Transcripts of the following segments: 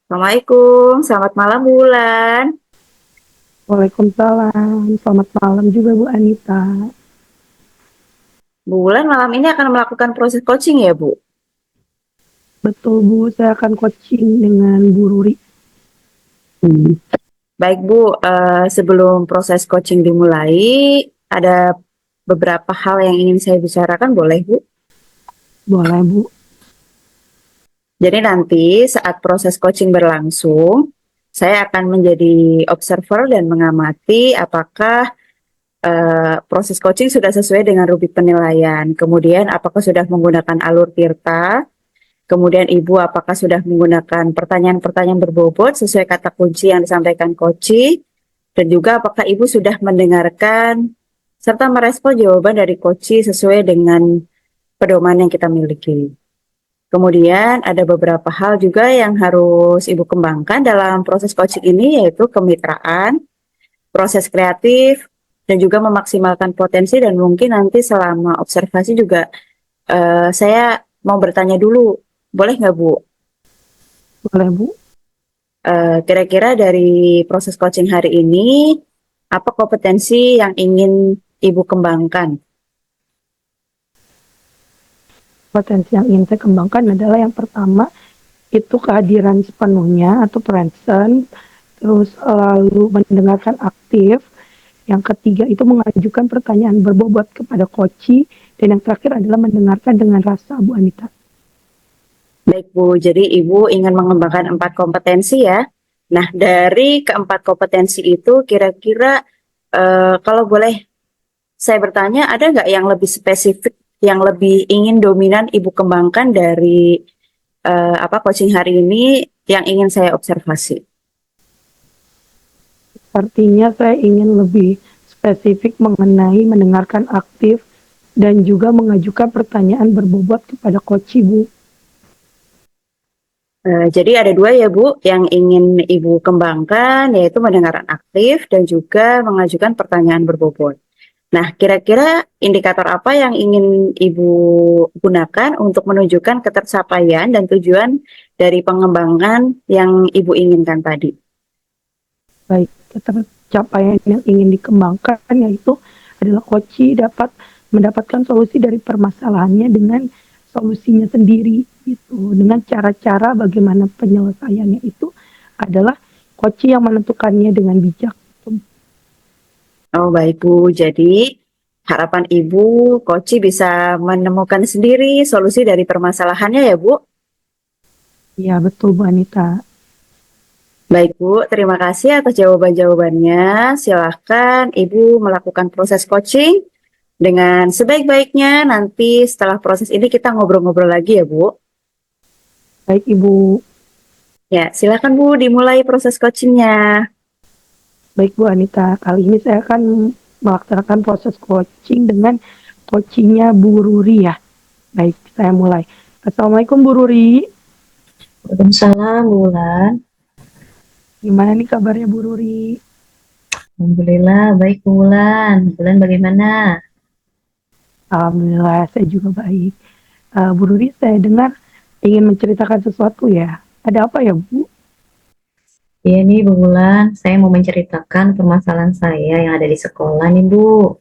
Assalamualaikum, selamat malam Bulan. Waalaikumsalam, selamat malam juga Bu Anita. Bulan malam ini akan melakukan proses coaching ya Bu? Betul Bu, saya akan coaching dengan Bu Ruri. Baik Bu, sebelum proses coaching dimulai, ada beberapa hal yang ingin saya bicarakan, boleh Bu? Boleh Bu? Jadi nanti saat proses coaching berlangsung, saya akan menjadi observer dan mengamati apakah proses coaching sudah sesuai dengan rubrik penilaian. Kemudian apakah sudah menggunakan alur Tirta. Kemudian Ibu apakah sudah menggunakan pertanyaan-pertanyaan berbobot sesuai kata kunci yang disampaikan Koci, dan juga apakah Ibu sudah mendengarkan serta merespon jawaban dari Koci sesuai dengan pedoman yang kita miliki. Kemudian ada beberapa hal juga yang harus Ibu kembangkan dalam proses coaching ini, yaitu kemitraan, proses kreatif, dan juga memaksimalkan potensi. Dan mungkin nanti selama observasi juga saya mau bertanya dulu, boleh nggak Bu? Boleh Bu? Kira-kira dari proses coaching hari ini, apa kompetensi yang ingin Ibu kembangkan? Potensi yang ingin saya kembangkan adalah yang pertama, itu kehadiran sepenuhnya atau present, terus lalu mendengarkan aktif. Yang ketiga itu mengajukan pertanyaan berbobot kepada coach, dan yang terakhir adalah mendengarkan dengan rasa Bu Anita. Baik Bu, jadi Ibu ingin mengembangkan 4 kompetensi ya. Nah, dari keempat kompetensi itu, kira-kira kalau boleh saya bertanya, ada nggak yang lebih spesifik, yang lebih ingin dominan Ibu kembangkan dari coaching hari ini yang ingin saya observasi? Artinya saya ingin lebih spesifik mengenai mendengarkan aktif dan juga mengajukan pertanyaan berbobot kepada coach Bu. Jadi ada dua ya Bu yang ingin Ibu kembangkan, yaitu mendengarkan aktif dan juga mengajukan pertanyaan berbobot. Nah, kira-kira indikator apa yang ingin Ibu gunakan untuk menunjukkan ketercapaian dan tujuan dari pengembangan yang Ibu inginkan tadi? Baik, pencapaian yang ingin dikembangkan yaitu adalah coach dapat mendapatkan solusi dari permasalahannya dengan solusinya sendiri gitu, dengan cara-cara bagaimana penyelesaiannya itu adalah coach yang menentukannya dengan bijak. Oh baik Bu, jadi harapan Ibu, Koci bisa menemukan sendiri solusi dari permasalahannya ya Bu? Ya betul Bu Anita. Baik Bu, terima kasih atas jawaban-jawabannya. Silahkan Ibu melakukan proses coaching dengan sebaik-baiknya. Nanti setelah proses ini kita ngobrol-ngobrol lagi ya Bu. Baik Ibu. Ya, silahkan Bu dimulai proses coachingnya. Baik Bu Anita, kali ini saya akan melaksanakan proses coaching dengan coachingnya Bu Ruri ya. Baik, saya mulai. Assalamualaikum Bu Ruri. Waalaikumsalam, Bulan. Gimana nih kabarnya Bu Ruri? Alhamdulillah, baik Bulan. Bulan bagaimana? Alhamdulillah saya juga baik. Bu Ruri, saya dengar ingin menceritakan sesuatu ya. Ada apa ya Bu? Iya nih, Bu Bulan. Saya mau menceritakan permasalahan saya yang ada di sekolah nih, Bu.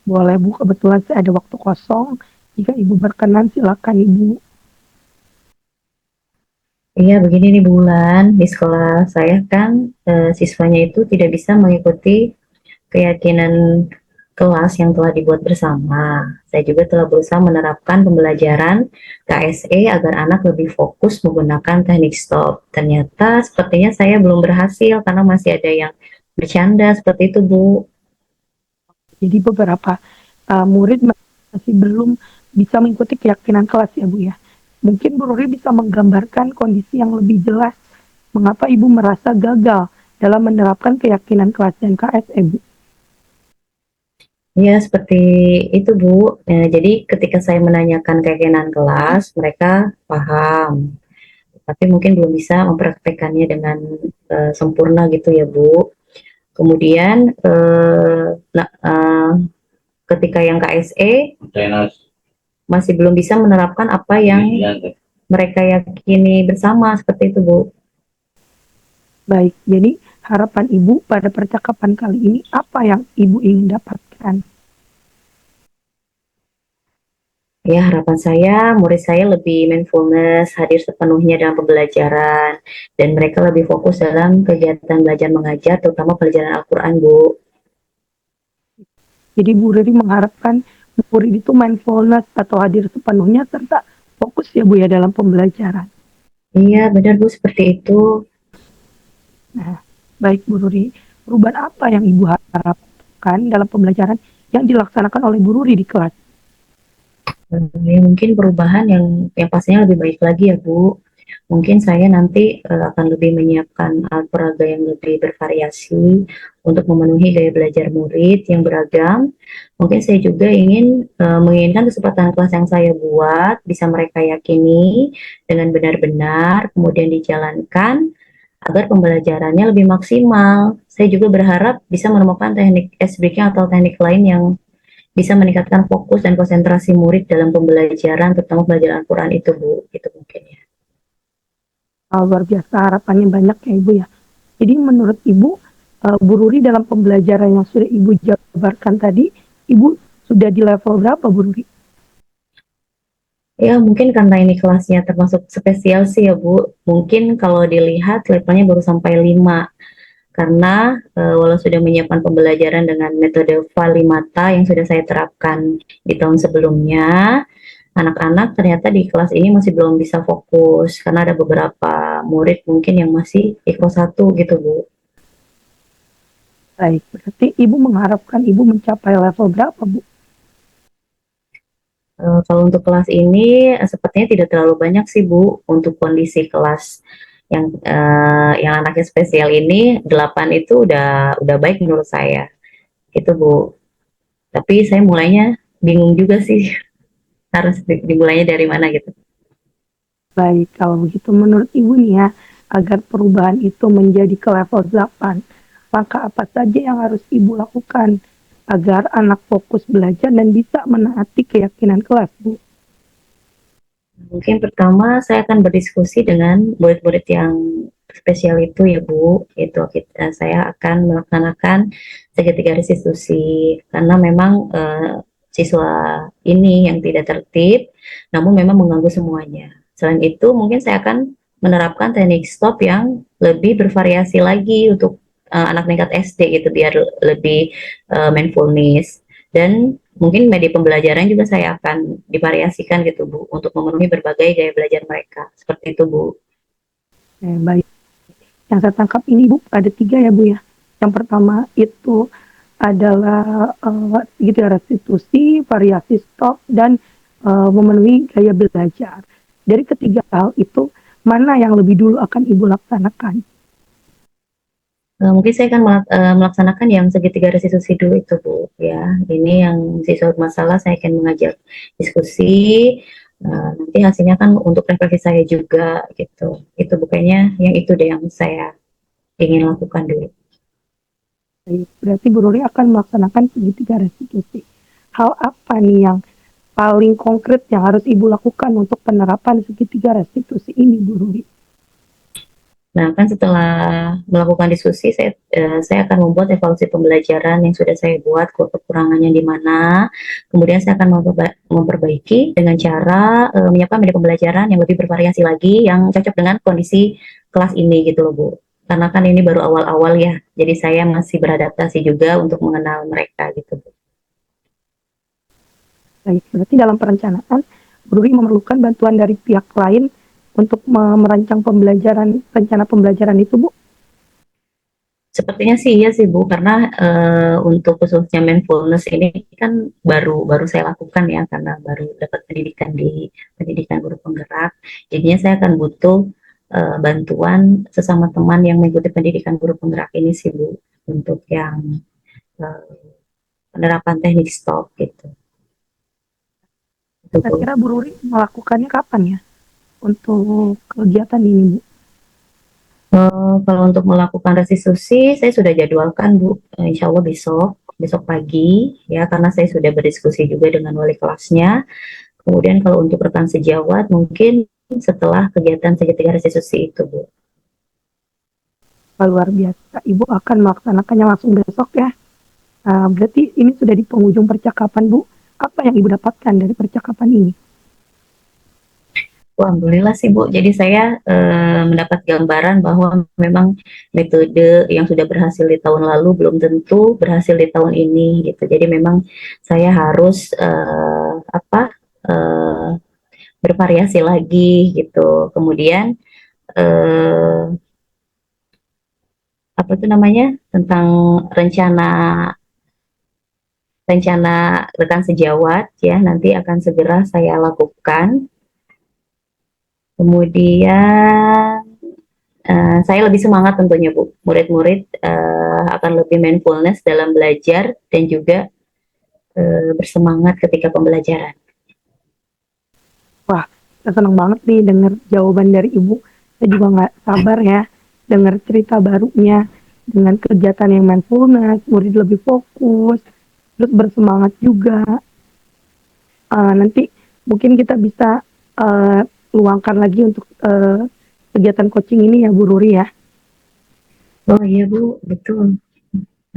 Boleh Bu, kebetulan saya ada waktu kosong. Jika Ibu berkenan silakan Ibu. Iya, begini nih, Bulan. Di sekolah saya kan siswanya itu tidak bisa mengikuti keyakinan kelas yang telah dibuat bersama. Saya juga telah berusaha menerapkan pembelajaran KSE agar anak lebih fokus menggunakan teknik stop. Ternyata sepertinya saya belum berhasil karena masih ada yang bercanda seperti itu, Bu. Jadi beberapa murid masih belum bisa mengikuti keyakinan kelas ya Bu ya. Mungkin Bu Ruri bisa menggambarkan kondisi yang lebih jelas mengapa Ibu merasa gagal dalam menerapkan keyakinan kelas dan KSE Bu. Ya, seperti itu, Bu. Jadi ketika saya menanyakan keyakinan kelas, mereka paham, tapi mungkin belum bisa mempraktekannya dengan sempurna gitu ya, Bu. Kemudian nah, ketika yang KSE masih belum bisa menerapkan apa yang mereka yakini bersama, seperti itu Bu. Baik, jadi harapan Ibu pada percakapan kali ini apa yang Ibu ingin dapatkan? Ya, harapan saya murid saya lebih mindfulness, hadir sepenuhnya dalam pembelajaran, dan mereka lebih fokus dalam kegiatan belajar mengajar, terutama pelajaran Al-Quran, Bu. Jadi Bu Riri mengharapkan murid itu mindfulness atau hadir sepenuhnya serta fokus ya Bu ya dalam pembelajaran. Iya, benar Bu, seperti itu. Nah, baik Bu Riri, perubahan apa yang Ibu harapkan dalam pembelajaran yang dilaksanakan oleh Bu Riri di kelas? Ya, mungkin perubahan yang pastinya lebih baik lagi ya Bu. Mungkin saya nanti akan lebih menyiapkan alat peraga yang lebih bervariasi untuk memenuhi gaya belajar murid yang beragam. Mungkin saya juga menginginkan kesempatan kelas yang saya buat bisa mereka yakini dengan benar-benar, kemudian dijalankan agar pembelajarannya lebih maksimal. Saya juga berharap bisa menemukan teknik ice breaking atau teknik lain yang bisa meningkatkan fokus dan konsentrasi murid dalam pembelajaran, terutama pelajaran Al-Quran itu, Bu. Itu mungkin ya. Luar biasa harapannya banyak ya Ibu ya. Jadi menurut Ibu, Bu Ruri dalam pembelajaran yang sudah Ibu jabarkan tadi, Ibu sudah di level berapa Bu Ruri? Ya, mungkin karena ini kelasnya termasuk spesial sih ya, Bu. Mungkin kalau dilihat levelnya baru sampai 5. Karena walau sudah menyiapkan pembelajaran dengan metode Valimata yang sudah saya terapkan di tahun sebelumnya, anak-anak ternyata di kelas ini masih belum bisa fokus karena ada beberapa murid mungkin yang masih IKRO 1 gitu, Bu. Baik, berarti Ibu mengharapkan Ibu mencapai level berapa Bu? Kalau untuk kelas ini sepertinya tidak terlalu banyak sih Bu untuk kondisi kelas yang anaknya spesial ini 8 itu udah baik menurut saya gitu Bu. Tapi saya mulainya bingung juga sih harus dimulainya dari mana gitu. Baik, kalau begitu menurut Ibu nih ya, agar perubahan itu menjadi ke level 8, langkah apa saja yang harus Ibu lakukan agar anak fokus belajar dan bisa menaati keyakinan kelas, Bu? Mungkin pertama saya akan berdiskusi dengan murid-murid yang spesial itu ya Bu. Saya akan melaksanakan segitiga restitusi karena memang siswa ini yang tidak tertib, namun memang mengganggu semuanya. Selain itu, mungkin saya akan menerapkan teknik stop yang lebih bervariasi lagi untuk anak tingkat SD gitu, biar lebih mindfulness. Dan mungkin media pembelajaran juga saya akan divariasikan gitu Bu, untuk memenuhi berbagai gaya belajar mereka. Seperti itu Bu. Baik. Yang saya tangkap ini Bu, ada 3 ya Bu ya. Yang pertama itu adalah gitu ya, restitusi, variasi stop, dan memenuhi gaya belajar. Dari ketiga hal itu, mana yang lebih dulu akan Ibu laksanakan? Mungkin saya akan melaksanakan yang segitiga restitusi dulu itu Bu ya. Ini yang siswa masalah saya akan mengajak diskusi. Nanti hasilnya kan untuk refleksi saya juga gitu. Itu bukannya yang itu deh yang saya ingin lakukan dulu. Berarti Bu Ruri akan melaksanakan segitiga restitusi. Hal apa nih yang paling konkret yang harus Ibu lakukan untuk penerapan segitiga restitusi ini, Bu Ruri? Nah, kan setelah melakukan diskusi, saya akan membuat evaluasi pembelajaran yang sudah saya buat, kekurangannya di mana. Kemudian saya akan memperbaiki dengan cara menyiapkan media pembelajaran yang lebih bervariasi lagi, yang cocok dengan kondisi kelas ini gitu loh Bu. Karena kan ini baru awal-awal ya, jadi saya masih beradaptasi juga untuk mengenal mereka gitu Bu. Baik, berarti dalam perencanaan, Bu Ruri memerlukan bantuan dari pihak lain untuk merancang rencana pembelajaran itu, Bu? Sepertinya sih iya sih Bu, karena untuk khususnya mindfulness ini kan baru saya lakukan ya, karena baru dapat pendidikan di pendidikan guru penggerak. Jadinya saya akan butuh bantuan sesama teman yang mengikuti pendidikan guru penggerak ini sih Bu, untuk yang uh, penerapan teknik stop gitu. Itu, Bu. Kira-kira Bu Ruri melakukannya kapan ya untuk kegiatan ini, Bu? Kalau untuk melakukan restitusi, saya sudah jadwalkan Bu, insya Allah besok pagi ya, karena saya sudah berdiskusi juga dengan wali kelasnya. Kemudian kalau untuk rekan sejawat mungkin setelah kegiatan Segitiga Restitusi itu, Bu. Wah, luar biasa. Ibu akan melaksanakannya langsung besok ya. Berarti ini sudah di penghujung percakapan, Bu. Apa yang Ibu dapatkan dari percakapan ini? Wah, alhamdulillah sih Bu. Jadi saya mendapat gambaran bahwa memang metode yang sudah berhasil di tahun lalu belum tentu berhasil di tahun ini gitu. Jadi memang saya harus eh, bervariasi lagi gitu. Kemudian eh, apa itu namanya tentang rencana rencana rekan sejawat ya nanti akan segera saya lakukan. Kemudian saya lebih semangat tentunya Bu. Murid-murid akan lebih mindfulness dalam belajar dan juga bersemangat ketika pembelajaran. Wah, saya senang banget nih dengar jawaban dari Ibu. Saya juga nggak sabar ya dengar cerita barunya dengan kegiatan yang mindfulness, murid lebih fokus, terus bersemangat juga. Nanti mungkin kita bisa luangkan lagi untuk kegiatan coaching ini ya Bu Ruri ya. Oh iya Bu, betul.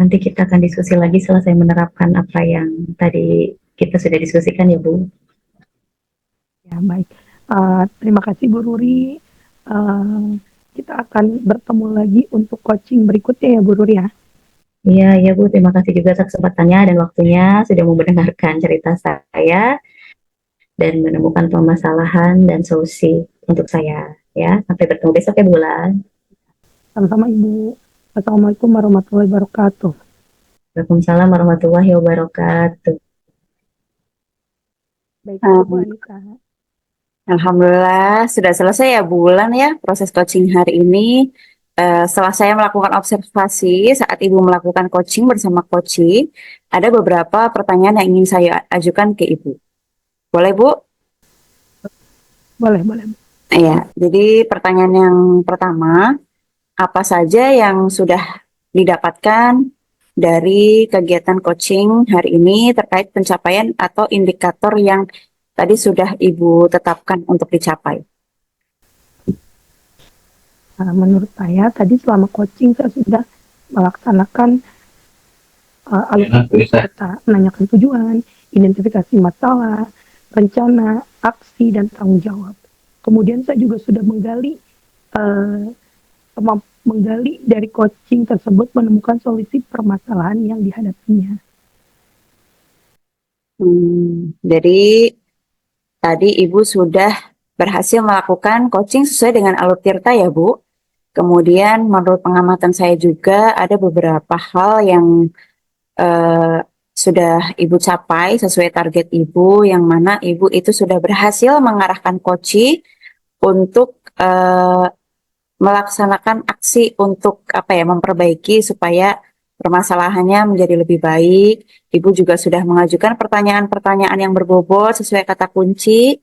Nanti kita akan diskusi lagi setelah saya menerapkan apa yang tadi kita sudah diskusikan ya Bu. Ya baik. Terima kasih Bu Ruri. Uh, kita akan bertemu lagi untuk coaching berikutnya ya Bu Ruri ya. Iya, iya Bu, terima kasih juga atas kesempatannya dan waktunya sudah mau mendengarkan cerita saya dan menemukan permasalahan dan solusi untuk saya. Ya, sampai bertemu besok ya Bulan. Sama-sama Ibu. Assalamualaikum warahmatullahi wabarakatuh. Waalaikumsalam warahmatullahi wabarakatuh. Baik, Bu Um, Anita. Alhamdulillah sudah selesai ya bulan ya proses coaching hari ini. Setelah saya melakukan observasi saat Ibu melakukan coaching bersama coaching, ada beberapa pertanyaan yang ingin saya ajukan ke Ibu. Boleh Bu? Boleh, boleh. Iya, jadi pertanyaan yang pertama, apa saja yang sudah didapatkan dari kegiatan coaching hari ini terkait pencapaian atau indikator yang tadi sudah Ibu tetapkan untuk dicapai? Menurut saya tadi selama coaching saya sudah melaksanakan alur serta menanyakan tujuan, identifikasi masalah, rencana, aksi, dan tanggung jawab. Kemudian saya juga sudah uh, menggali dari coaching tersebut menemukan solusi permasalahan yang dihadapinya. Jadi tadi Ibu sudah berhasil melakukan coaching sesuai dengan alur Tirta ya Bu. Kemudian menurut pengamatan saya juga ada beberapa hal yang eh, sudah Ibu capai sesuai target Ibu, yang mana Ibu itu sudah berhasil mengarahkan coaching untuk melaksanakan aksi untuk apa ya, memperbaiki supaya permasalahannya menjadi lebih baik. Ibu juga sudah mengajukan pertanyaan-pertanyaan yang berbobot sesuai kata kunci.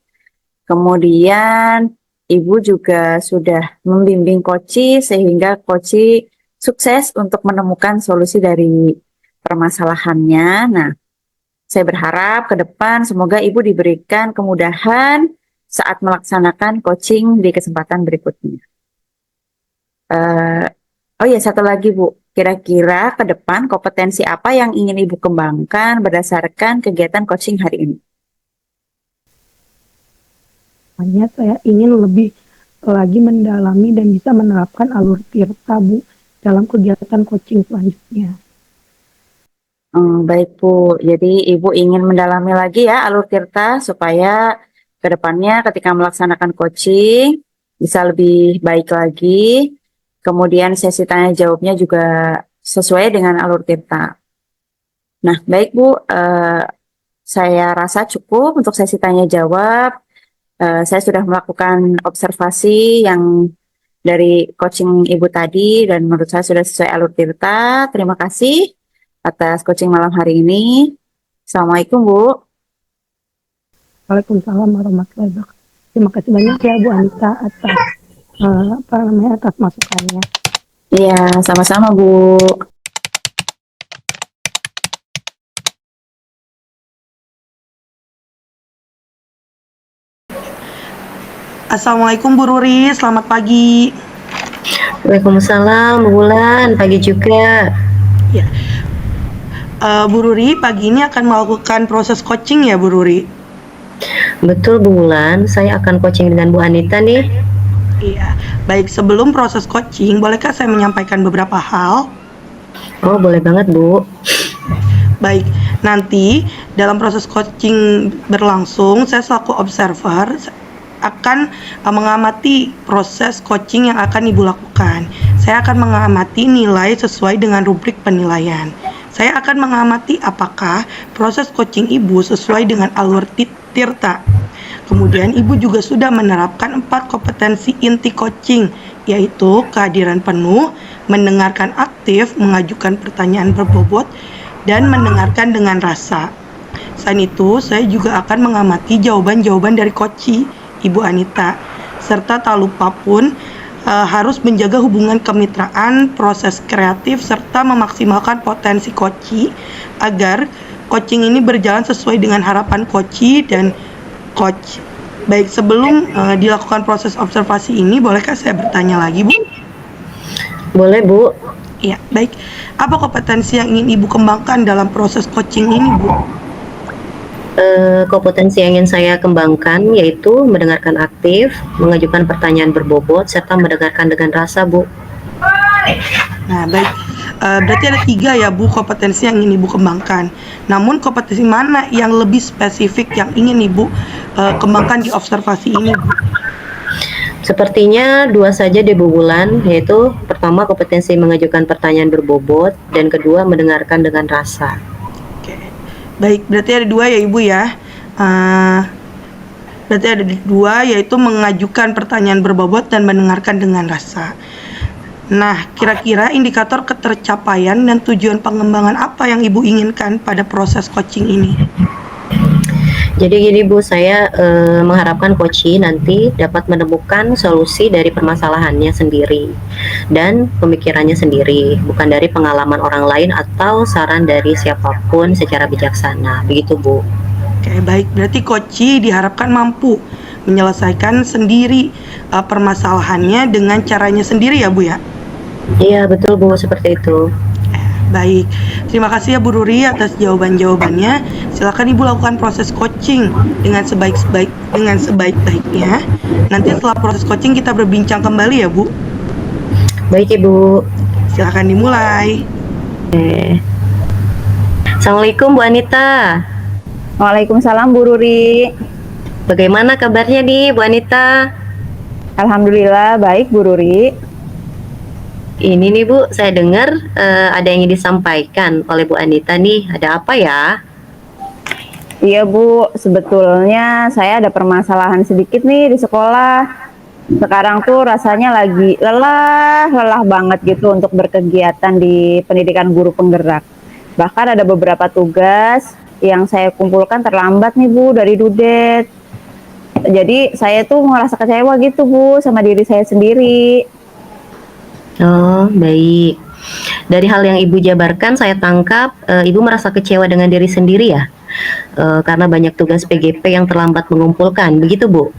Kemudian Ibu juga sudah membimbing Koci sehingga Koci sukses untuk menemukan solusi dari permasalahannya. Nah, saya berharap ke depan semoga Ibu diberikan kemudahan saat melaksanakan coaching di kesempatan berikutnya. Eh, oh ya, satu lagi Bu, kira-kira ke depan kompetensi apa yang ingin Ibu kembangkan berdasarkan kegiatan coaching hari ini? Hanya saya ingin lebih lagi mendalami dan bisa menerapkan alur Tirta Bu dalam kegiatan coaching selanjutnya. Baik Bu, jadi Ibu ingin mendalami lagi ya alur Tirta supaya ke depannya ketika melaksanakan coaching bisa lebih baik lagi. Kemudian sesi tanya jawabnya juga sesuai dengan alur Tirta. Nah, baik Bu, saya rasa cukup untuk sesi tanya jawab. Saya sudah melakukan observasi yang dari coaching Ibu tadi dan menurut saya sudah sesuai alur Tirta. Terima kasih atas coaching malam hari ini. Assalamualaikum Bu. Waalaikumsalam warahmatullahi wabarakatuh. Terima kasih banyak ya Bu Anita atas atas masukannya. Iya, sama-sama Bu. Assalamualaikum Bu Ruri, selamat pagi. Waalaikumsalam, Bu Bulan. Pagi juga. Ya, Bu Ruri, pagi ini akan melakukan proses coaching ya Bu Ruri? Betul, Bu Bulan. Saya akan coaching dengan Bu Anita nih. Iya, baik sebelum proses coaching, bolehkah saya menyampaikan beberapa hal? Oh, boleh banget, Bu. Baik, nanti dalam proses coaching berlangsung, saya selaku observer akan mengamati proses coaching yang akan Ibu lakukan. Saya akan mengamati nilai sesuai dengan rubrik penilaian. Saya akan mengamati apakah proses coaching Ibu sesuai dengan alur Tirta. Kemudian Ibu juga sudah menerapkan 4 kompetensi inti coaching, yaitu kehadiran penuh, mendengarkan aktif, mengajukan pertanyaan berbobot, dan mendengarkan dengan rasa. Selain itu, saya juga akan mengamati jawaban-jawaban dari coachee Ibu Anita, serta tak lupa pun harus menjaga hubungan kemitraan, proses kreatif, serta memaksimalkan potensi coachee agar coaching ini berjalan sesuai dengan harapan coachee dan coach. Baik, sebelum dilakukan proses observasi ini, bolehkah saya bertanya lagi, Bu? Boleh, Bu. Ya, baik. Apa kompetensi yang ingin Ibu kembangkan dalam proses coaching ini, Bu? Kompetensi yang ingin saya kembangkan yaitu mendengarkan aktif, mengajukan pertanyaan berbobot, serta mendengarkan dengan rasa, Bu. Nah, baik. Berarti ada 3 ya, Bu, kompetensi yang ingin Ibu kembangkan. Namun, kompetensi mana yang lebih spesifik yang ingin Ibu kembangkan di observasi ini, Bu? Sepertinya 2 saja deh, Bu Bulan, yaitu pertama kompetensi mengajukan pertanyaan berbobot, dan kedua mendengarkan dengan rasa. Oke. Baik, berarti ada 2 ya, Ibu ya. Berarti ada 2, yaitu mengajukan pertanyaan berbobot dan mendengarkan dengan rasa. Nah, kira-kira indikator ketercapaian dan tujuan pengembangan apa yang Ibu inginkan pada proses coaching ini? Jadi gini, Bu, saya mengharapkan coachee nanti dapat menemukan solusi dari permasalahannya sendiri dan pemikirannya sendiri, bukan dari pengalaman orang lain atau saran dari siapapun secara bijaksana. Begitu, Bu. Oke, baik. Berarti coachee diharapkan mampu menyelesaikan sendiri permasalahannya dengan caranya sendiri ya, Bu ya? Iya, betul, Bu, seperti itu. Baik, terima kasih ya Bu Ruri atas jawaban-jawabannya. Silakan Ibu lakukan proses coaching dengan sebaik-baiknya. Nanti setelah proses coaching kita berbincang kembali ya, Bu. Baik, Ibu. Silakan dimulai. Assalamualaikum, Bu Anita. Waalaikumsalam Bu Ruri. Bagaimana kabarnya nih, Bu Anita? Alhamdulillah baik Bu Ruri. Ini nih, Bu, saya dengar ada yang ingin disampaikan oleh Bu Anita nih. Ada apa ya? Iya Bu, sebetulnya saya ada permasalahan sedikit nih di sekolah. Sekarang tuh rasanya lagi lelah banget gitu untuk berkegiatan di pendidikan guru penggerak. Bahkan ada beberapa tugas yang saya kumpulkan terlambat nih Bu dari Dudet. Jadi saya tuh merasa kecewa gitu Bu sama diri saya sendiri. Oh, baik. Dari hal yang Ibu jabarkan, saya tangkap Ibu merasa kecewa dengan diri sendiri ya? Karena banyak tugas PGP yang terlambat mengumpulkan, begitu, Bu?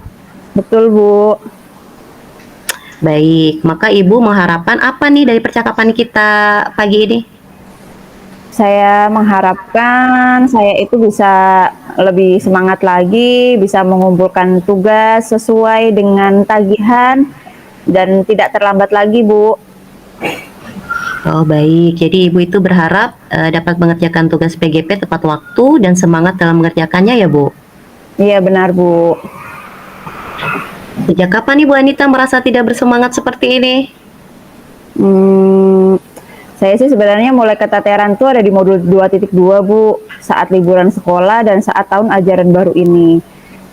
Betul Bu. Baik, maka Ibu mengharapkan apa nih dari percakapan kita pagi ini? Saya mengharapkan saya itu bisa lebih semangat lagi, bisa mengumpulkan tugas sesuai dengan tagihan dan tidak terlambat lagi, Bu. Oh, baik. Jadi Ibu itu berharap dapat mengerjakan tugas PGP tepat waktu dan semangat dalam mengerjakannya ya, Bu? Iya, benar, Bu. Sejak kapan Ibu Anita merasa tidak bersemangat seperti ini? Saya sih sebenarnya mulai keteteran tuh ada di modul 2.2 Bu, saat liburan sekolah dan saat tahun ajaran baru ini.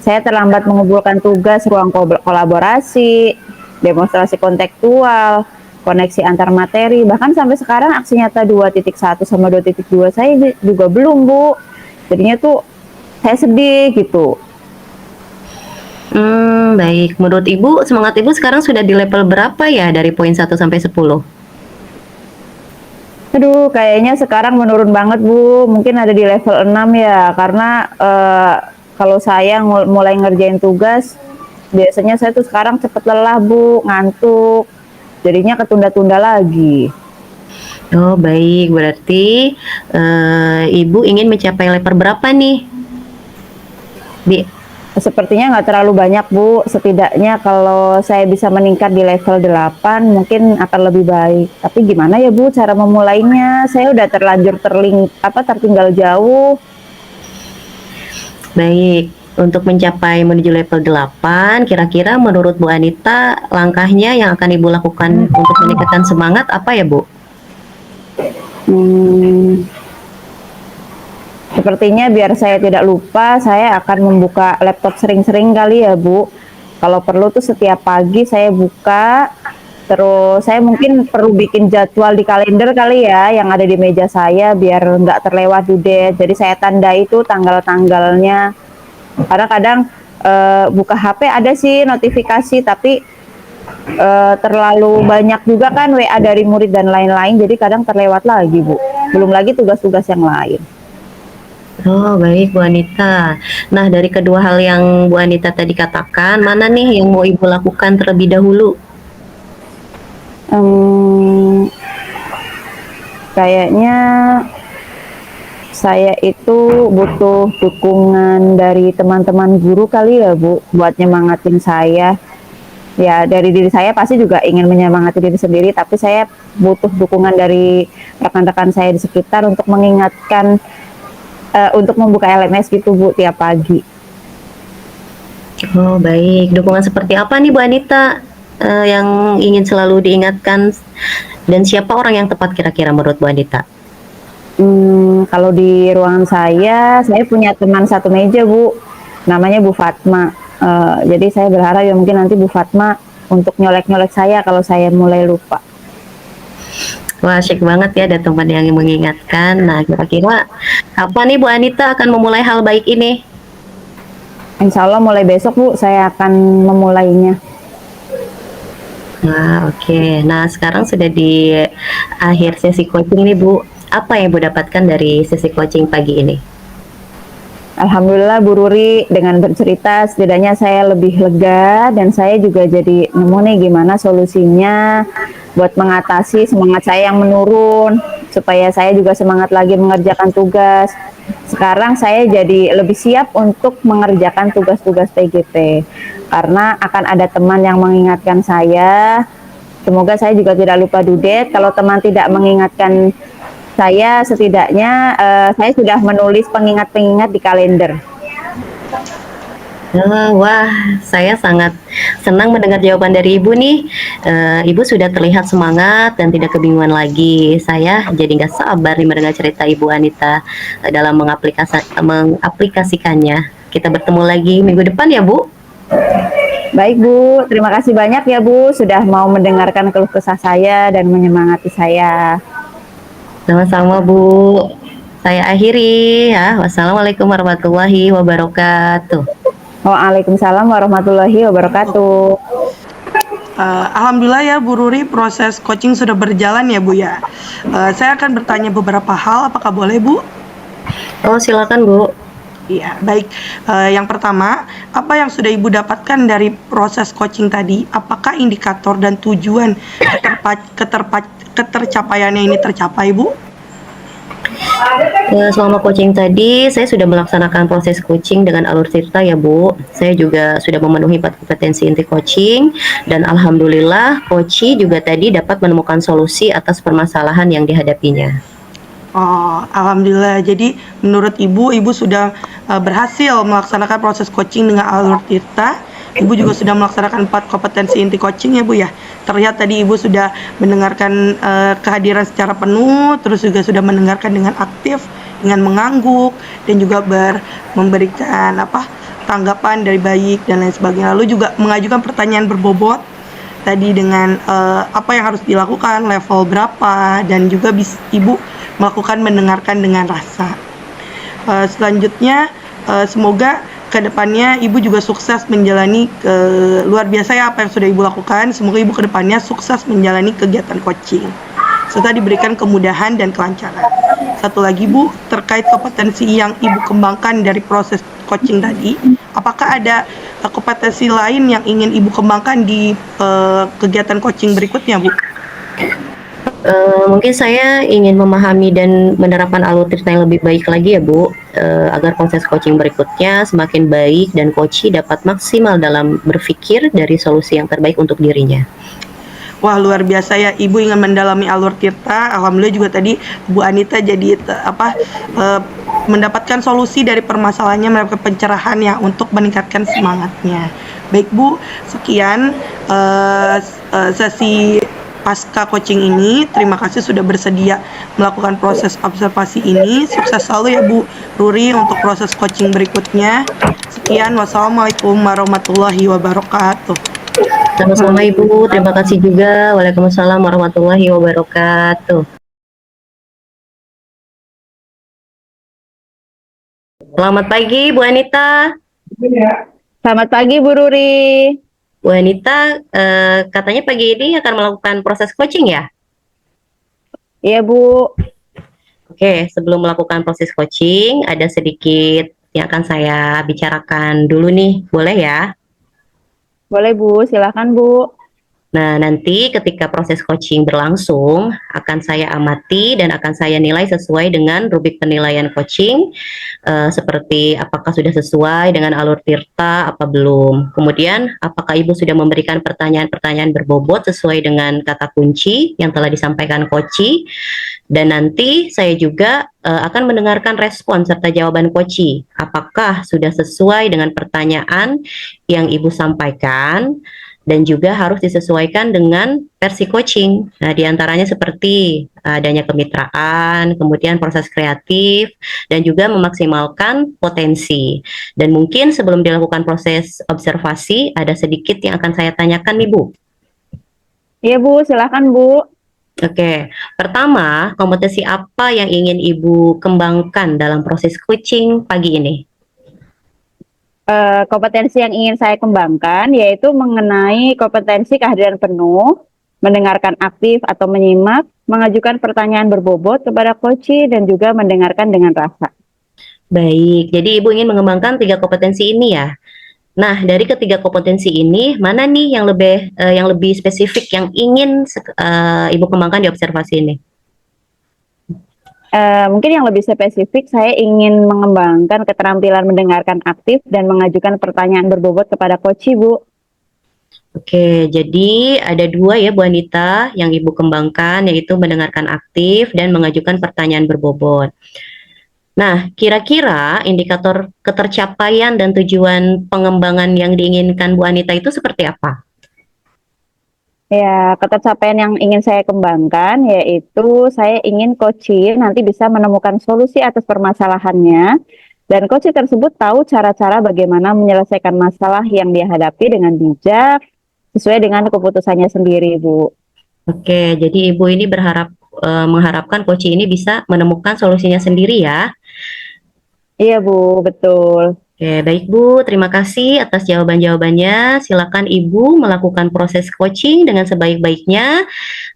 Saya terlambat mengumpulkan tugas ruang kolaborasi, demonstrasi kontekstual, koneksi antar materi, bahkan sampai sekarang aksi nyata 2.1 sama 2.2 saya juga belum Bu. Jadinya tuh saya sedih gitu. Baik. Menurut Ibu, semangat Ibu sekarang sudah di level berapa ya dari poin 1 sampai 10? Aduh, kayaknya sekarang menurun banget Bu, mungkin ada di level 6 ya, karena kalau saya mulai ngerjain tugas, Biasanya saya tuh sekarang cepet lelah Bu, ngantuk, jadinya ketunda-tunda lagi. Oh, baik. Berarti Ibu ingin mencapai level berapa nih, Bi? Sepertinya nggak terlalu banyak Bu, setidaknya kalau saya bisa meningkat di level 8 mungkin akan lebih baik. Tapi gimana ya Bu cara memulainya? Saya udah terlanjur tertinggal jauh. Baik, untuk mencapai menuju level 8, kira-kira menurut Bu Anita, langkahnya yang akan Ibu lakukan untuk meningkatkan semangat apa ya, Bu? Hmm, Sepertinya biar saya tidak lupa, saya akan membuka laptop sering-sering kali ya Bu. Kalau perlu tuh setiap pagi saya buka, terus saya mungkin perlu bikin jadwal di kalender kali ya, yang ada di meja saya biar nggak terlewat due date. Jadi saya tandai itu tanggal-tanggalnya. Karena kadang buka HP ada sih notifikasi, tapi terlalu banyak juga kan WA dari murid dan lain-lain, jadi kadang terlewat lagi Bu. Belum lagi tugas-tugas yang lain. Oh, baik Bu Anita. Nah, dari kedua hal yang Bu Anita tadi katakan, mana nih yang mau Ibu lakukan terlebih dahulu? Kayaknya saya itu butuh dukungan dari teman-teman guru kali ya Bu, buat nyemangatin saya. Ya dari diri saya pasti juga ingin menyemangati diri sendiri, tapi saya butuh dukungan dari rekan-rekan saya di sekitar untuk mengingatkan, untuk membuka LMS gitu Bu tiap pagi. Oh, baik. Dukungan seperti apa nih Bu Anita yang ingin selalu diingatkan, dan siapa orang yang tepat kira-kira menurut Bu Anita? Kalau di ruangan saya punya teman satu meja Bu, namanya Bu Fatma. Jadi saya berharap ya mungkin nanti Bu Fatma untuk nyolek-nyolek saya kalau saya mulai lupa. Wah, asyik banget ya ada teman yang mengingatkan. Nah, kira-kira kapan nih Bu Anita akan memulai hal baik ini? Insya Allah mulai besok Bu, saya akan memulainya. Nah, oke. Nah, sekarang sudah di akhir sesi coaching nih Bu. Apa yang Bu dapatkan dari sesi coaching pagi ini? Alhamdulillah Bu Ruri, dengan bercerita setidaknya saya lebih lega dan saya juga jadi nemu nih gimana solusinya buat mengatasi semangat saya yang menurun, supaya saya juga semangat lagi mengerjakan tugas. Sekarang saya jadi lebih siap untuk mengerjakan tugas-tugas PGP karena akan ada teman yang mengingatkan saya. Semoga saya juga tidak lupa due date. Kalau teman tidak mengingatkan saya, setidaknya saya sudah menulis pengingat-pengingat di kalender. Wah, saya sangat senang mendengar jawaban dari Ibu nih. Ibu sudah terlihat semangat dan tidak kebingungan lagi. Saya jadi nggak sabar nih mendengar cerita Ibu Anita dalam mengaplikasikannya. Kita bertemu lagi minggu depan ya Bu. Baik Bu, terima kasih banyak ya Bu sudah mau mendengarkan keluh kesah saya dan menyemangati saya. Sama-sama Bu. Saya akhiri ya. Wassalamualaikum warahmatullahi wabarakatuh. Waalaikumsalam warahmatullahi wabarakatuh. Alhamdulillah ya Bu Ruri, proses coaching sudah berjalan ya Bu ya. Saya akan bertanya beberapa hal, apakah boleh Bu? Oh, silakan Bu. Iya, baik. Yang pertama, apa yang sudah Ibu dapatkan dari proses coaching tadi? Apakah indikator dan tujuan ketercapaiannya ini tercapai, Bu? Selama coaching tadi, saya sudah melaksanakan proses coaching dengan alur cerita ya Bu. Saya juga sudah memenuhi 4 kompetensi inti coaching, dan alhamdulillah coach juga tadi dapat menemukan solusi atas permasalahan yang dihadapinya. Oh, alhamdulillah. Jadi menurut Ibu sudah berhasil melaksanakan proses coaching dengan alur tirta. Ibu juga sudah melaksanakan 4 kompetensi inti coaching ya Bu ya. Terlihat tadi Ibu sudah mendengarkan kehadiran secara penuh, terus juga sudah mendengarkan dengan aktif, dengan mengangguk, dan juga memberikan tanggapan dari baik dan lain sebagainya. Lalu juga mengajukan pertanyaan berbobot tadi dengan apa yang harus dilakukan, level berapa, dan juga Ibu melakukan mendengarkan dengan rasa. Selanjutnya semoga kedepannya Ibu juga sukses menjalani luar biasa ya apa yang sudah Ibu lakukan. Semoga Ibu kedepannya sukses menjalani kegiatan coaching serta diberikan kemudahan dan kelancaran. Satu lagi Bu, terkait kompetensi yang Ibu kembangkan dari proses coaching tadi, apakah ada kompetensi lain yang ingin Ibu kembangkan di kegiatan coaching berikutnya, Bu? Mungkin saya ingin memahami dan menerapkan alur cerita yang lebih baik lagi ya Bu, agar proses coaching berikutnya semakin baik dan coachee dapat maksimal dalam berpikir dari solusi yang terbaik untuk dirinya. Wah, luar biasa ya, Ibu ingin mendalami alur tirta. Alhamdulillah juga tadi Bu Anita jadi mendapatkan solusi dari permasalahannya, mendapatkan pencerahan ya untuk meningkatkan semangatnya. Baik Bu, sekian sesi pasca coaching ini. Terima kasih sudah bersedia melakukan proses observasi ini. Sukses selalu ya Bu Ruri untuk proses coaching berikutnya. Sekian, wassalamualaikum warahmatullahi wabarakatuh. Sama-sama Ibu, terima kasih juga. Waalaikumsalam warahmatullahi wabarakatuh. Selamat pagi Bu Anita. Selamat pagi Bu Ruri. Bu Anita, katanya pagi ini akan melakukan proses coaching ya? Iya Bu. Oke, sebelum melakukan proses coaching, ada sedikit yang akan saya bicarakan dulu nih, boleh ya? Boleh Bu, silakan Bu. Nah, nanti ketika proses coaching berlangsung, akan saya amati dan akan saya nilai sesuai dengan rubrik penilaian coaching, seperti apakah sudah sesuai dengan alur tirta, apa belum. Kemudian, apakah Ibu sudah memberikan pertanyaan-pertanyaan berbobot sesuai dengan kata kunci yang telah disampaikan coachee. Dan nanti saya juga akan mendengarkan respon serta jawaban coachee. Apakah sudah sesuai dengan pertanyaan yang Ibu sampaikan, dan juga harus disesuaikan dengan versi coaching. Nah, diantaranya seperti adanya kemitraan, kemudian proses kreatif, dan juga memaksimalkan potensi. Dan mungkin sebelum dilakukan proses observasi, ada sedikit yang akan saya tanyakan nih Bu. Iya Bu, silakan Bu. Oke, pertama, kompetensi apa yang ingin Ibu kembangkan dalam proses coaching pagi ini? Kompetensi yang ingin saya kembangkan yaitu mengenai kompetensi kehadiran penuh, mendengarkan aktif atau menyimak, mengajukan pertanyaan berbobot kepada coachee, dan juga mendengarkan dengan rasa. Baik, jadi Ibu ingin mengembangkan 3 kompetensi ini ya. Nah, dari ketiga kompetensi ini, mana nih yang lebih spesifik yang ingin Ibu kembangkan di observasi ini? Mungkin yang lebih spesifik, saya ingin mengembangkan keterampilan mendengarkan aktif dan mengajukan pertanyaan berbobot kepada coachee, Bu. Oke, jadi ada 2 ya Bu Anita yang Ibu kembangkan, yaitu mendengarkan aktif dan mengajukan pertanyaan berbobot. Nah, kira-kira indikator ketercapaian dan tujuan pengembangan yang diinginkan Bu Anita itu seperti apa? Ya, ketercapaian yang ingin saya kembangkan yaitu saya ingin coachee nanti bisa menemukan solusi atas permasalahannya, dan coachee tersebut tahu cara-cara bagaimana menyelesaikan masalah yang dia hadapi dengan bijak, sesuai dengan keputusannya sendiri, Bu. Oke, jadi Ibu ini mengharapkan coachee ini bisa menemukan solusinya sendiri ya. Iya, Bu, betul. Oke, baik Bu, terima kasih atas jawaban-jawabannya. Silakan Ibu melakukan proses coaching dengan sebaik-baiknya.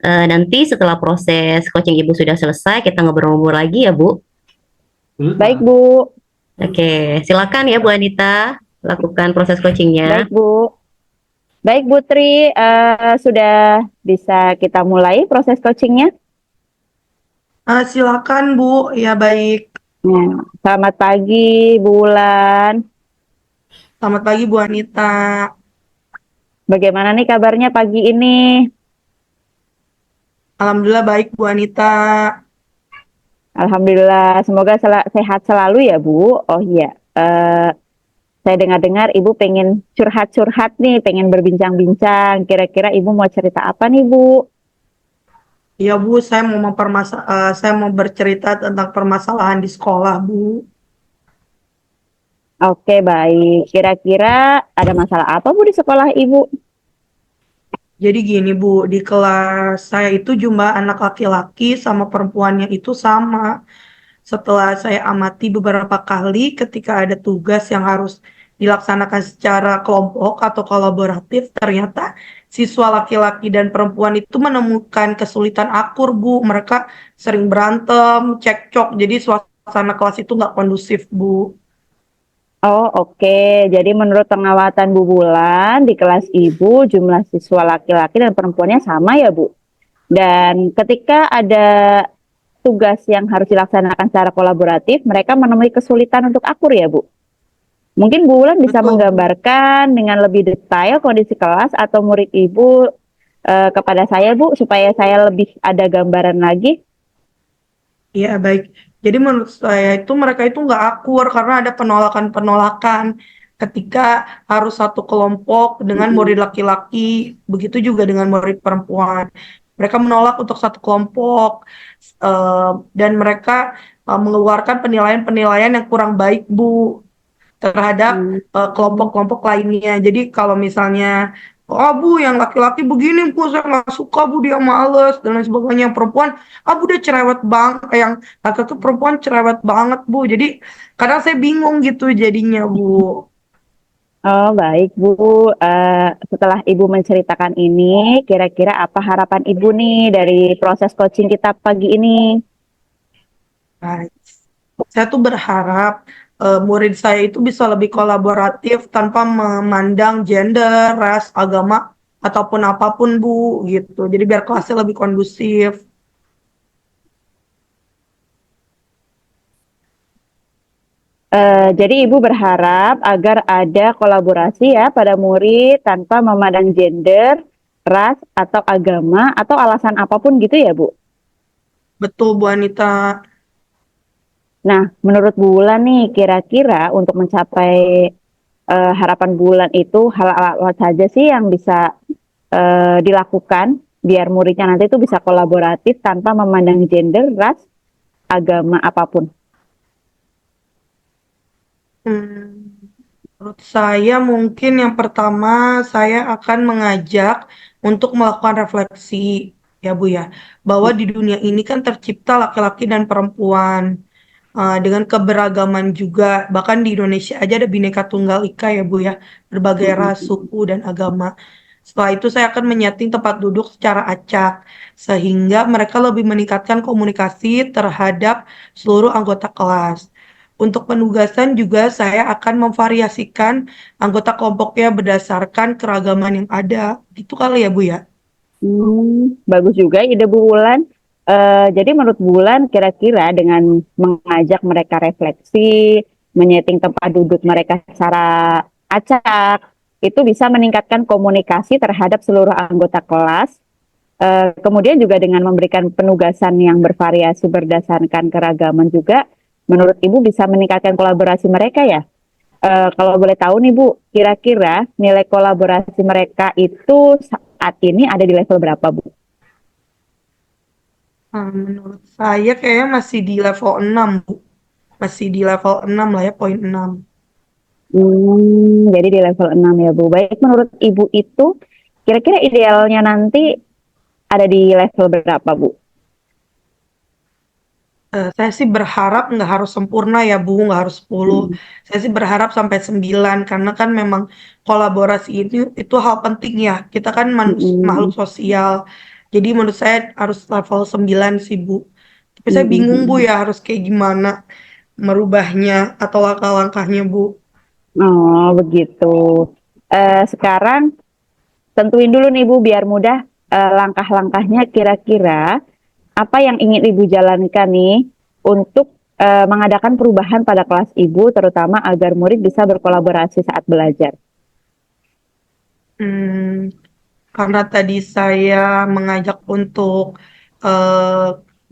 Nanti setelah proses coaching Ibu sudah selesai, kita ngobrol-ngobrol lagi ya Bu. Baik, Bu. Oke, silakan ya Bu Anita, lakukan proses coachingnya. Baik, Bu. Baik, Bu Tri, sudah bisa kita mulai proses coachingnya? Silakan Bu, ya baik. Ya, selamat pagi, Bu Wulan. Selamat pagi Bu Anita. Bagaimana nih kabarnya pagi ini? Alhamdulillah baik Bu Anita. Alhamdulillah, semoga sehat selalu ya Bu. Oh iya, saya dengar-dengar Ibu pengen curhat-curhat nih, pengen berbincang-bincang. Kira-kira Ibu mau cerita apa nih Bu? Ya Bu, saya mau bercerita tentang permasalahan di sekolah Bu. Oke, baik. Kira-kira ada masalah apa Bu di sekolah Ibu? Jadi gini Bu, di kelas saya itu jumlah anak laki-laki sama perempuannya itu sama. Setelah saya amati beberapa kali ketika ada tugas yang harus dilaksanakan secara kelompok atau kolaboratif, ternyata siswa laki-laki dan perempuan itu menemukan kesulitan akur, Bu. Mereka sering berantem, cekcok, jadi suasana kelas itu nggak kondusif, Bu. Oh, oke. Jadi menurut pengamatan Bu Bulan di kelas Ibu jumlah siswa laki-laki dan perempuannya sama ya, Bu? Dan ketika ada tugas yang harus dilaksanakan secara kolaboratif, mereka menemui kesulitan untuk akur ya, Bu? Mungkin Bu Wulan bisa Betul, Bu. menggambarkan dengan lebih detail kondisi kelas atau murid Ibu kepada saya, Bu, supaya saya lebih ada gambaran lagi. Iya, baik. Jadi menurut saya itu mereka itu nggak akur karena ada penolakan-penolakan ketika harus satu kelompok dengan murid laki-laki, begitu juga dengan murid perempuan. Mereka menolak untuk satu kelompok, dan mereka mengeluarkan penilaian-penilaian yang kurang baik, Bu, terhadap Hmm. kelompok-kelompok lainnya. Jadi kalau misalnya, oh Bu, yang laki-laki begini Bu, saya nggak suka Bu, dia males dan lain sebagainya. Yang perempuan, ah Bu dia cerewet banget, yang laki-laki perempuan cerewet banget Bu. Jadi kadang saya bingung gitu jadinya Bu. Oh, baik, Bu. Setelah Ibu menceritakan ini, kira-kira apa harapan Ibu nih dari proses coaching kita pagi ini? Baik. Saya tuh berharap murid saya itu bisa lebih kolaboratif tanpa memandang gender, ras, agama, ataupun apapun Bu gitu. Jadi biar kelasnya lebih kondusif. Jadi Ibu berharap agar ada kolaborasi ya pada murid tanpa memandang gender, ras, atau agama, atau alasan apapun gitu ya, Bu? Betul Bu Anita. Nah, menurut Bu Wulan nih, kira-kira untuk mencapai harapan Bu Wulan itu hal apa saja sih yang bisa dilakukan biar muridnya nanti itu bisa kolaboratif tanpa memandang gender, ras, agama apapun? Menurut saya mungkin yang pertama saya akan mengajak untuk melakukan refleksi ya Bu ya, bahwa di dunia ini kan tercipta laki-laki dan perempuan dengan keberagaman juga, bahkan di Indonesia aja ada Bhinneka Tunggal Ika ya Bu ya, berbagai ras, suku dan agama. Setelah itu saya akan menyeting tempat duduk secara acak sehingga mereka lebih meningkatkan komunikasi terhadap seluruh anggota kelas. Untuk penugasan juga saya akan memvariasikan anggota kelompoknya berdasarkan keragaman yang ada. Gitu kali ya, Bu ya? Bagus juga ide Bu Wulan. Jadi menurut Bu Wulan kira-kira dengan mengajak mereka refleksi, menyeting tempat duduk mereka secara acak, itu bisa meningkatkan komunikasi terhadap seluruh anggota kelas. Kemudian juga dengan memberikan penugasan yang bervariasi berdasarkan keragaman juga, menurut Ibu bisa meningkatkan kolaborasi mereka ya? Kalau boleh tahu nih Bu, kira-kira nilai kolaborasi mereka itu saat ini ada di level berapa Bu? Menurut saya kayaknya masih di level 6, Bu. Masih di level 6 lah ya, poin 6. Jadi di level 6 ya Bu. Baik, menurut Ibu itu kira-kira idealnya nanti ada di level berapa Bu? Saya sih berharap nggak harus sempurna ya Bu, nggak harus 10. Mm, Saya sih berharap sampai 9 karena kan memang kolaborasi ini itu hal penting ya. Kita kan makhluk mm, sosial. Jadi menurut saya harus level 9 sih Bu. Tapi mm, saya mm, bingung Bu mm. ya harus kayak gimana merubahnya atau langkah-langkahnya Bu. Oh, begitu. Sekarang tentuin dulu nih Bu biar mudah langkah-langkahnya kira-kira apa yang ingin Ibu jalankan nih untuk mengadakan perubahan pada kelas Ibu terutama agar murid bisa berkolaborasi saat belajar. Hmm, karena tadi saya mengajak untuk eh,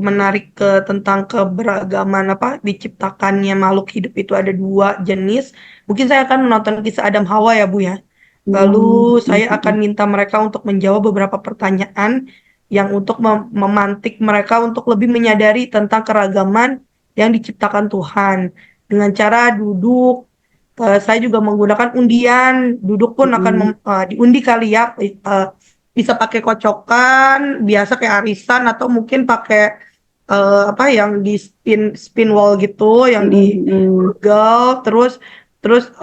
menarik ke tentang keberagaman apa diciptakannya makhluk hidup itu ada dua jenis. Mungkin saya akan menonton kisah Adam Hawa ya Bu ya. Hmm, Lalu mm, saya akan mm, minta mereka untuk menjawab beberapa pertanyaan yang untuk memantik mereka untuk lebih menyadari tentang keragaman yang diciptakan Tuhan dengan cara duduk. Saya juga menggunakan undian, duduk pun akan mm, diundi kali ya. Bisa pakai kocokan, biasa kayak arisan atau mungkin pakai apa yang di spin spin wall gitu, yang mm, di mm, Google, terus terus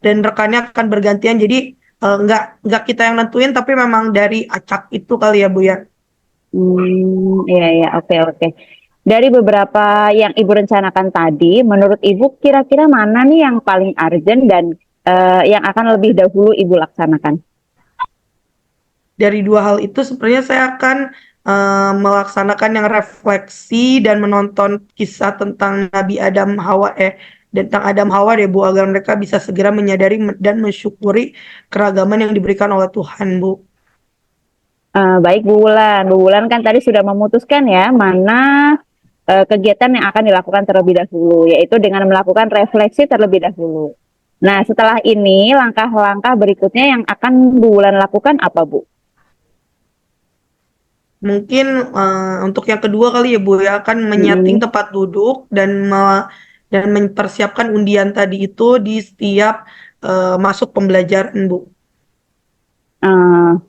dan rekannya akan bergantian. Jadi nggak kita yang nentuin, tapi memang dari acak itu kali ya Bu ya. iya iya, oke oke. Dari beberapa yang Ibu rencanakan tadi, menurut Ibu kira-kira mana nih yang paling urgent dan yang akan lebih dahulu Ibu laksanakan? Dari dua hal itu sebenarnya saya akan melaksanakan yang refleksi dan menonton kisah tentang Nabi Adam Hawa tentang Adam Hawa deh Bu, agar mereka bisa segera menyadari dan mensyukuri keragaman yang diberikan oleh Tuhan Bu. Baik Bu Wulan, Bu Wulan kan tadi sudah memutuskan ya mana kegiatan yang akan dilakukan terlebih dahulu, yaitu dengan melakukan refleksi terlebih dahulu. Nah, setelah ini langkah-langkah berikutnya yang akan Bu Wulan lakukan apa Bu? Mungkin untuk yang kedua kali ya Bu ya, akan menyeting Mm-mm. tempat duduk dan mempersiapkan undian tadi itu di setiap masuk pembelajaran Bu.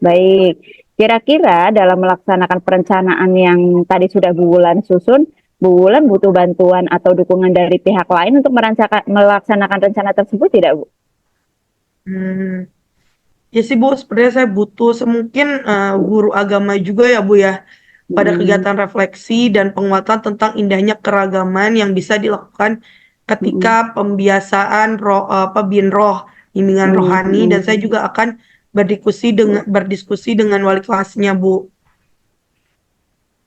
Baik. Kira-kira dalam melaksanakan perencanaan yang tadi sudah Bu Wulan susun, Bu Wulan butuh bantuan atau dukungan dari pihak lain untuk melaksanakan rencana tersebut tidak, Bu? Hmm. Ya sih Bu, sebenarnya saya butuh semungkin guru agama juga ya Bu ya, pada Mm-mm. kegiatan refleksi dan penguatan tentang indahnya keragaman yang bisa dilakukan Mm-mm. ketika pembiasaan bin roh, bimbingan rohani, dan saya Mm-mm. juga akan berdiskusi dengan wali kelasnya Bu.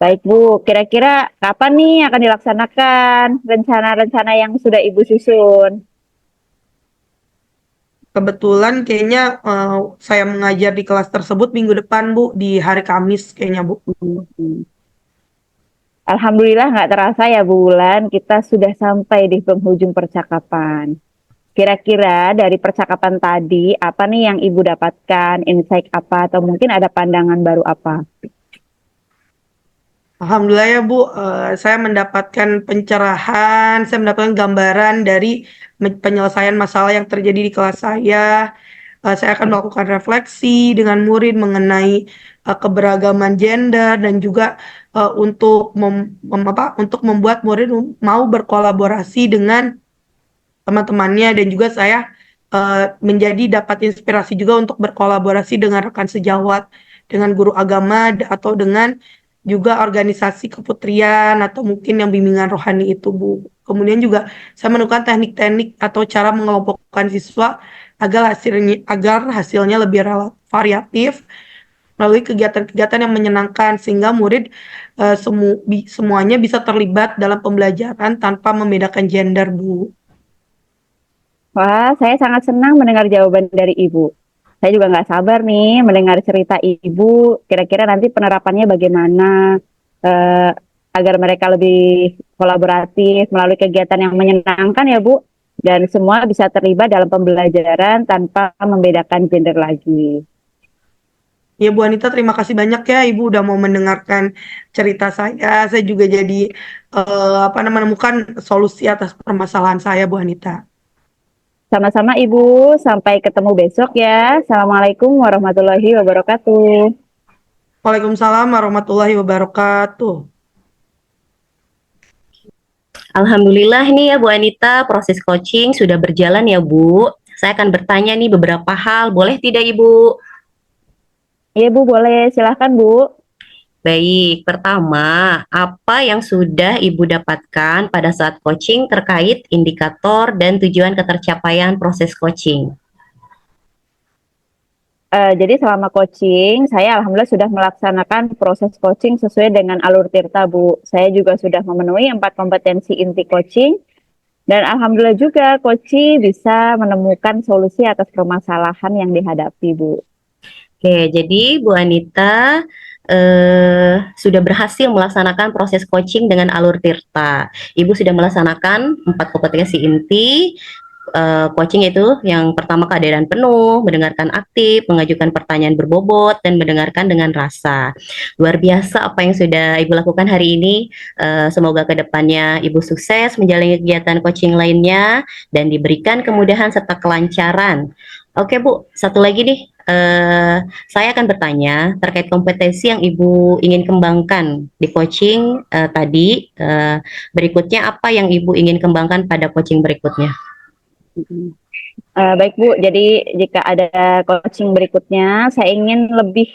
Baik, Bu. Kira-kira kapan nih akan dilaksanakan rencana-rencana yang sudah Ibu susun? Kebetulan kayaknya saya mengajar di kelas tersebut minggu depan Bu, di hari Kamis kayaknya Bu. Mm-mm. Alhamdulillah nggak terasa ya Bu Wulan, kita sudah sampai di penghujung percakapan. Kira-kira dari percakapan tadi, apa nih yang Ibu dapatkan, insight apa, atau mungkin ada pandangan baru apa? Alhamdulillah ya Bu, saya mendapatkan pencerahan, saya mendapatkan gambaran dari penyelesaian masalah yang terjadi di kelas saya. Saya akan melakukan refleksi dengan murid mengenai keberagaman gender dan juga untuk membuat murid mau berkolaborasi dengan teman-temannya, dan juga saya menjadi dapat inspirasi juga untuk berkolaborasi dengan rekan sejawat, dengan guru agama atau dengan juga organisasi keputrian atau mungkin yang bimbingan rohani itu Bu. Kemudian juga saya menemukan teknik-teknik atau cara mengelompokkan siswa agar hasilnya lebih variatif melalui kegiatan-kegiatan yang menyenangkan, sehingga murid semuanya bisa terlibat dalam pembelajaran tanpa membedakan gender Bu. Wah, saya sangat senang mendengar jawaban dari Ibu. Saya juga nggak sabar nih mendengar cerita Ibu, kira-kira nanti penerapannya bagaimana, eh, agar mereka lebih kolaboratif melalui kegiatan yang menyenangkan ya Bu, dan semua bisa terlibat dalam pembelajaran tanpa membedakan gender lagi. Ya Bu Anita, terima kasih banyak ya Ibu udah mau mendengarkan cerita saya. Saya juga jadi menemukan solusi atas permasalahan saya Bu Anita. Sama-sama Ibu, sampai ketemu besok ya. Assalamualaikum warahmatullahi wabarakatuh. Waalaikumsalam warahmatullahi wabarakatuh. Alhamdulillah nih ya Bu Anita, proses coaching sudah berjalan ya Bu. Saya akan bertanya nih beberapa hal, boleh tidak Ibu? Iya Bu, boleh. Silahkan Bu. Baik, pertama, apa yang sudah Ibu dapatkan pada saat coaching terkait indikator dan tujuan ketercapaian proses coaching? Jadi selama coaching, saya alhamdulillah sudah melaksanakan proses coaching sesuai dengan alur Tirta, Bu. Saya juga sudah memenuhi 4 kompetensi inti coaching, dan alhamdulillah juga coach bisa menemukan solusi atas permasalahan yang dihadapi, Bu. Oke, jadi Bu Anita sudah berhasil melaksanakan proses coaching dengan alur Tirta. Ibu sudah melaksanakan 4 kompetensi inti. Coaching itu yang pertama kehadiran penuh, mendengarkan aktif, mengajukan pertanyaan berbobot, dan mendengarkan dengan rasa. Luar biasa apa yang sudah Ibu lakukan hari ini. Semoga kedepannya Ibu sukses menjalani kegiatan coaching lainnya dan diberikan kemudahan serta kelancaran. Oke Bu, satu lagi nih. Saya akan bertanya terkait kompetensi yang Ibu ingin kembangkan di coaching tadi. Berikutnya apa yang Ibu ingin kembangkan pada coaching berikutnya? Baik Bu, jadi jika ada coaching berikutnya, saya ingin lebih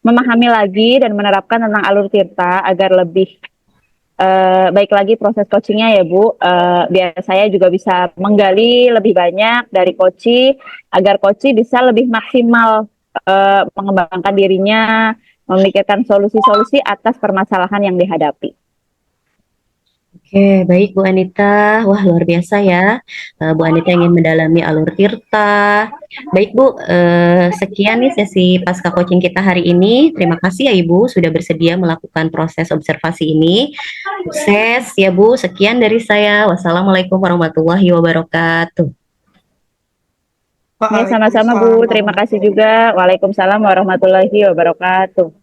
memahami lagi dan menerapkan tentang alur Tirta agar lebih baik lagi proses coachingnya ya Bu, biar saya juga bisa menggali lebih banyak dari Koci, agar Koci bisa lebih maksimal mengembangkan dirinya, memikirkan solusi-solusi atas permasalahan yang dihadapi. Oke, baik Bu Anita. Wah, luar biasa ya. Bu Anita ingin mendalami alur tirta. Baik Bu, sekian nih sesi pasca coaching kita hari ini. Terima kasih ya Ibu sudah bersedia melakukan proses observasi ini. Sukses ya Bu. Sekian dari saya. Wassalamualaikum warahmatullahi wabarakatuh. Ya, sama-sama Bu, terima kasih juga. Waalaikumsalam warahmatullahi wabarakatuh.